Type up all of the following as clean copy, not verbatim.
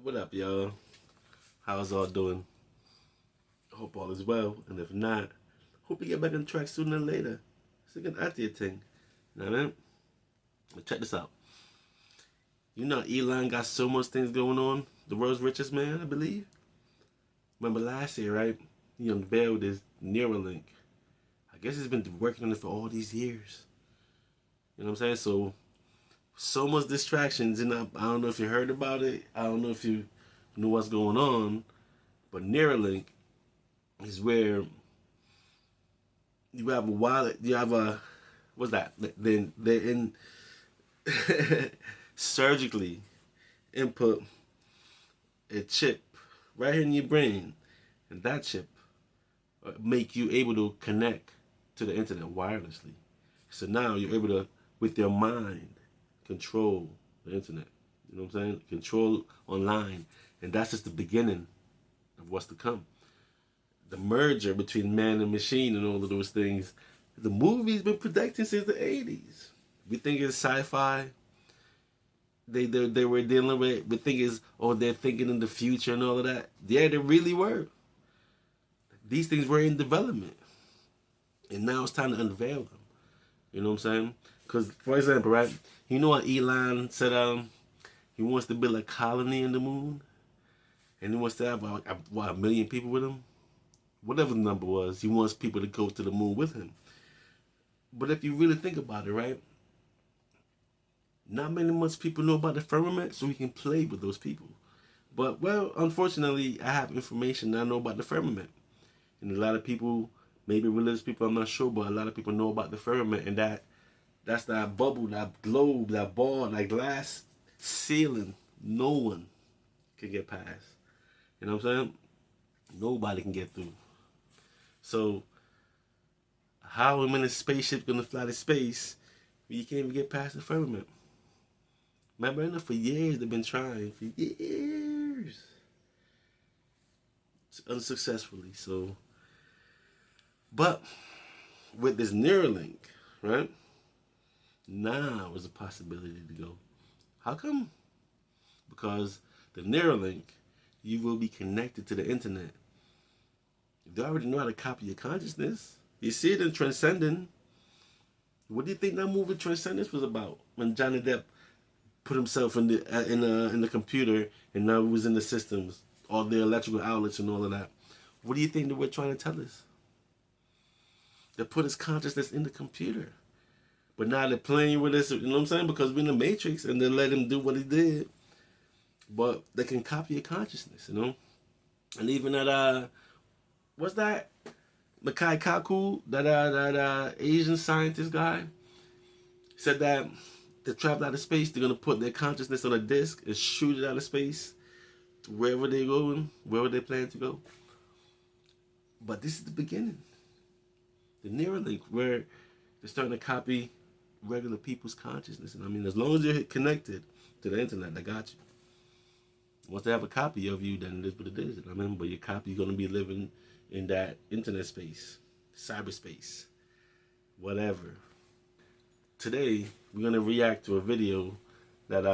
What up, y'all? How's all doing? Hope all is well, and if not, hope you get back on track sooner or later. It's like an idea thing. You know what I mean? But check this out. You know Elon got so much things going on. The world's richest man, I believe. Remember last year, right? He unveiled his Neura Link. I guess he's been working on it for all these years. You know what I'm saying? So much distractions, and I don't know if you heard about it. I don't know if you know what's going on. But Neuralink is where you have a wallet. You have a what's that? Then they're in surgically input a chip right in your brain, and that chip make you able to connect to the internet wirelessly. So now you're able to, with your mind, control the internet. You know what I'm saying? Control online, and that's just the beginning of what's to come. The merger between man and machine and all of those things. The movie's been predicting since the 80s. We think it's sci-fi. They were dealing with. We think it's, oh, they're thinking in the future and all of that. Yeah, they really were. These things were in development, and now it's time to unveil them. You know what I'm saying? Because, for example, right, you know what Elon said? He wants to build a colony in the moon, and he wants to have a million people with him. Whatever the number was, he wants people to go to the moon with him. But if you really think about it, right, not many much people know about the firmament, so we can play with those people. But, well, unfortunately, I have information that I know about the firmament. And a lot of people, maybe religious people, I'm not sure, but a lot of people know about the firmament, and that's that bubble, that globe, that ball, that glass ceiling no one can get past. You know what I'm saying? Nobody can get through. So, how am I in a spaceship gonna fly to space when you can't even get past the firmament? Remember, for years they've been trying, for years, unsuccessfully. So, but with this Neuralink, right? Now is a possibility to go. How come? Because the Neuralink, you will be connected to the internet. They already know how to copy your consciousness. You see it in Transcendent. What do you think that movie Transcendence was about? When Johnny Depp put himself in the computer, and now he was in the systems, all the electrical outlets and all of that. What do you think they were trying to tell us? They put his consciousness in the computer. But now they're playing with us, you know what I'm saying? Because we're in the Matrix, and they let him do what he did. But they can copy your consciousness, you know? And even that, what's that? Makai Kaku, that Asian scientist guy, said that they travel out of space, they're going to put their consciousness on a disc and shoot it out of space to wherever they're going, wherever they plan to go. But this is the beginning. The Neuralink, where they're starting to copy regular people's consciousness. And I mean, as long as you're connected to the internet, they got you. Once they have a copy of you, then it is what it is. I mean, but your copy is going to be living in that internet space, cyberspace, whatever. Today, we're going to react to a video that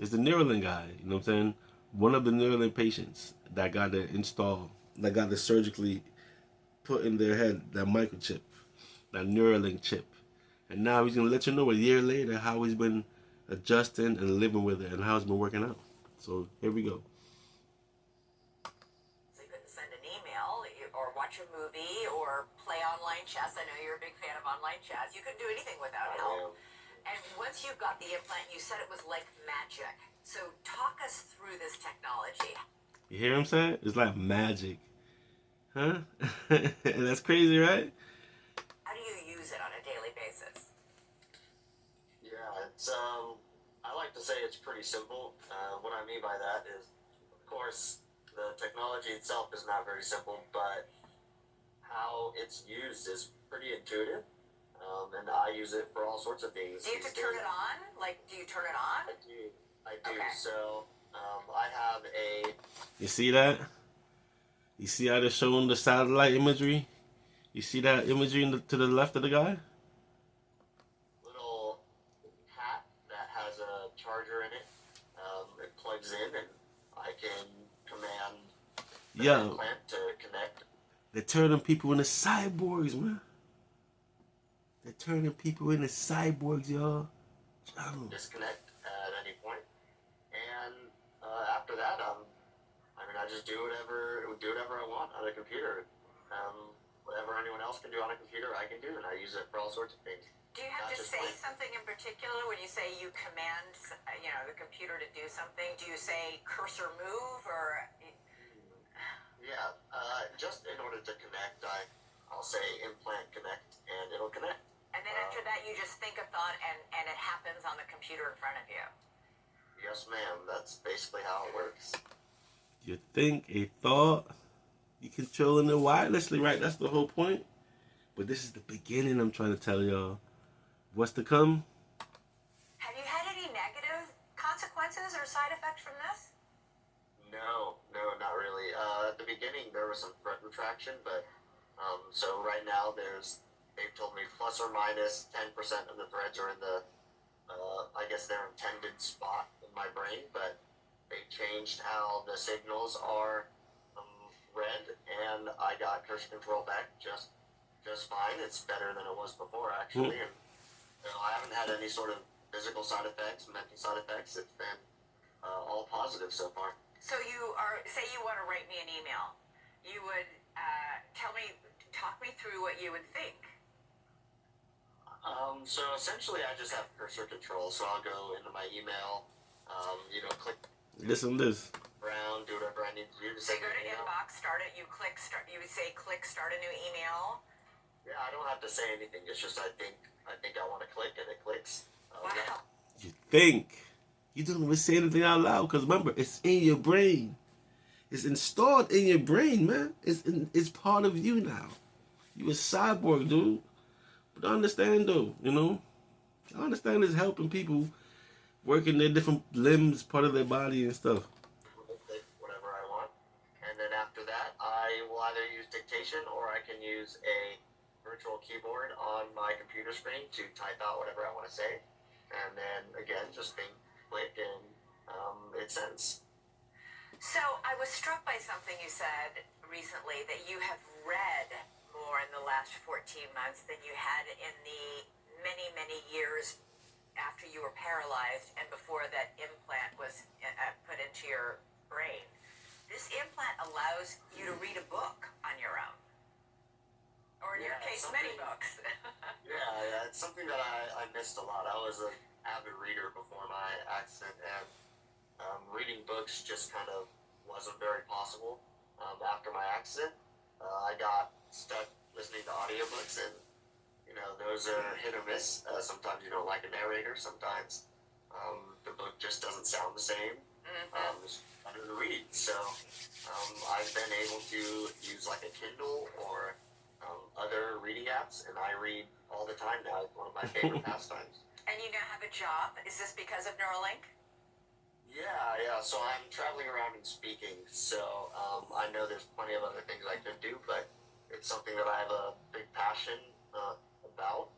is the Neuralink guy, you know what I'm saying? One of the Neuralink patients that got it installed, that got it surgically put in their head, that microchip, that Neuralink chip. And now he's going to let you know a year later how he's been adjusting and living with it and how it's been working out. So here we go. So you couldn't send an email or watch a movie or play online chess. I know you're a big fan of online chess. You couldn't do anything without help. And once you got the implant, you said it was like magic. So talk us through this technology. You hear him say? It's like magic. Huh? That's crazy, right? How do you use it on a daily basis? Yeah, it's I like to say it's pretty simple. What I mean by that is, of course, the technology itself is not very simple, but how it's used is pretty intuitive. And I use it for all sorts of things. Do you have to turn it on? Like, do you turn it on? I do. Okay. So, I have a... You see that? You see how they're showing the satellite imagery? You see that imagery to the left of the guy? little hat that has a charger in it. It plugs in, and can command the Yeah, implant to connect. they're turning people into cyborgs, man. They're turning people into cyborgs, y'all. Disconnect at any point, and after that, I mean, I just do whatever I want on a computer. Whatever anyone else can do on a computer, I can do, and I use it for all sorts of things. Do you have to say something in particular when you say you command, the computer to do something? Do you say cursor move or? Yeah, just in order to connect, I'll say implant connect, and it'll connect. And then after that, you just think a thought, and it happens on the computer in front of you. Yes, ma'am. That's basically how it works. You think a thought, you controlling it wirelessly, right? That's the whole point. But this is the beginning. I'm trying to tell y'all. What's to come? Have you had any negative consequences or side effects from this? No, not really. At the beginning, there was some thread retraction, but so right now they've told me plus or minus 10% of the threads are in the, I guess their intended spot in my brain, but they changed how the signals are read, and I got cursor control back just fine. It's better than it was before, actually, and I haven't had any sort of physical side effects, mental side effects. It's been all positive so far. So say you want to write me an email. You would talk me through what you would think. So essentially I just have cursor control, so I'll go into my email, click Listen to this. around, do whatever I need to do to So send you go an to email. inbox, you would say click start a new email. Yeah, I don't have to say anything. It's just I think I want to click, and it clicks. Wow. Yeah. You think. You don't even say anything out loud, because remember, it's in your brain. It's installed in your brain, man. It's part of you now. You a cyborg, dude. But I understand, though, I understand it's helping people working their different limbs, part of their body and stuff. Click whatever I want, and then after that, I will either use dictation or I can use a virtual keyboard on my computer screen to type out whatever I want to say, and then again, just click, and it sends. So I was struck by something you said recently, that you have read more in the last 14 months than you had in the many, many years after you were paralyzed and before that implant was put into your brain. This implant allows you to read a book on your own. Or in your case, many books. Yeah, it's something that I missed a lot. I was an avid reader before my accident, and reading books just kind of wasn't very possible. After my accident, I got stuck listening to audiobooks, and those are hit or miss. Sometimes you don't like a narrator. Sometimes the book just doesn't sound the same. It's better to read. So I've been able to use like a Kindle or other reading apps, and I read all the time now. It's one of my favorite pastimes. And you now have a job. Is this because of Neuralink? Yeah. So I'm traveling around and speaking. So I know there's plenty of other things I could do, but it's something that I have a big passion about.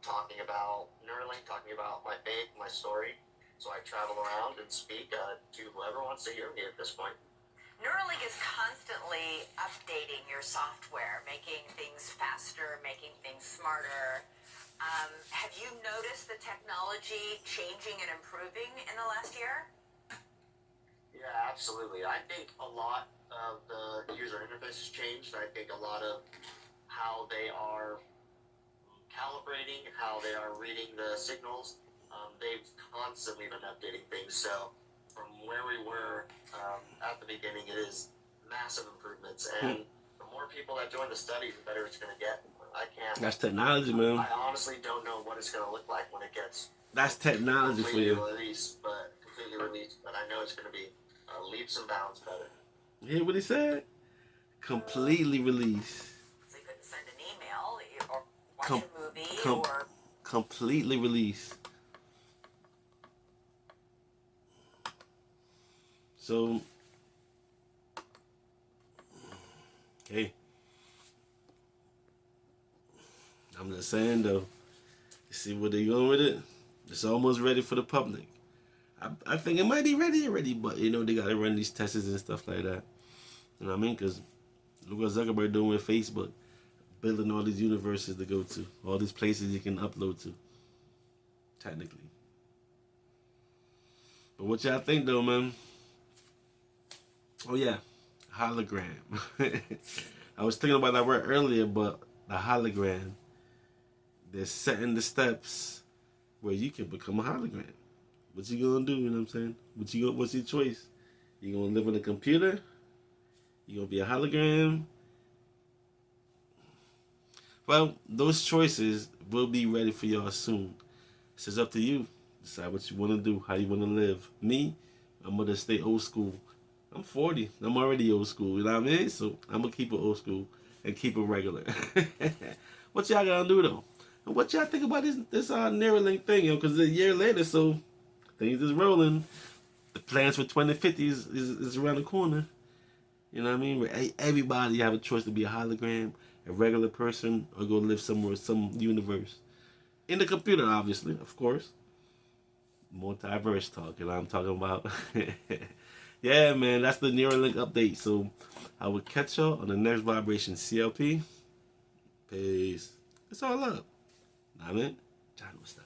Talking about Neuralink, talking about my faith, my story. So I travel around and speak to whoever wants to hear me at this point. Neuralink is constantly updating your software, making things faster, making things smarter. Have you noticed the technology changing and improving in the last year? Yeah, absolutely. I think a lot of the user interface has changed. I think a lot of how they are calibrating, how they are reading the signals, they've constantly been updating things. So from where we were at the beginning, it is massive improvements. And the more people that join the study, the better it's going to get. That's technology, man. I honestly don't know what it's going to look like when it gets That's technology for you. completely released, but I know it's going to be leaps and bounds better. You hear what he said? Completely released. So you couldn't send an email or watch a movie or... Completely released. So, hey, I'm just saying though, you see where they going with it? It's almost ready for the public. I think it might be ready already, but you know they gotta run these tests and stuff like that. You know what I mean? Because look what Zuckerberg doing with Facebook, building all these universes to go to, all these places you can upload to. Technically. But what y'all think though, man? Oh yeah, hologram. I was thinking about that word earlier, but the hologram, they're setting the steps where you can become a hologram. What you gonna do? You know what I'm saying? What's your choice? You gonna live on a computer? You gonna be a hologram? Well, those choices will be ready for y'all soon. So it's up to you. Decide what you want to do, how you want to live. Me, I'm going to stay old school. I'm 40. I'm already old school, you know what I mean? So I'm going to keep it old school and keep it regular. What y'all going to do, though? And what y'all think about this Neura Link thing, Because a year later, so things is rolling. The plans for 2050 is around the corner. You know what I mean? Where everybody have a choice to be a hologram, a regular person, or go live somewhere, some universe. In the computer, obviously, of course. Multiverse talk, you know what I'm talking about? Yeah, man, that's the Neura Link update. So I will catch y'all on the next vibration. CLP. Peace. It's all up. Nah, man. John, what's up?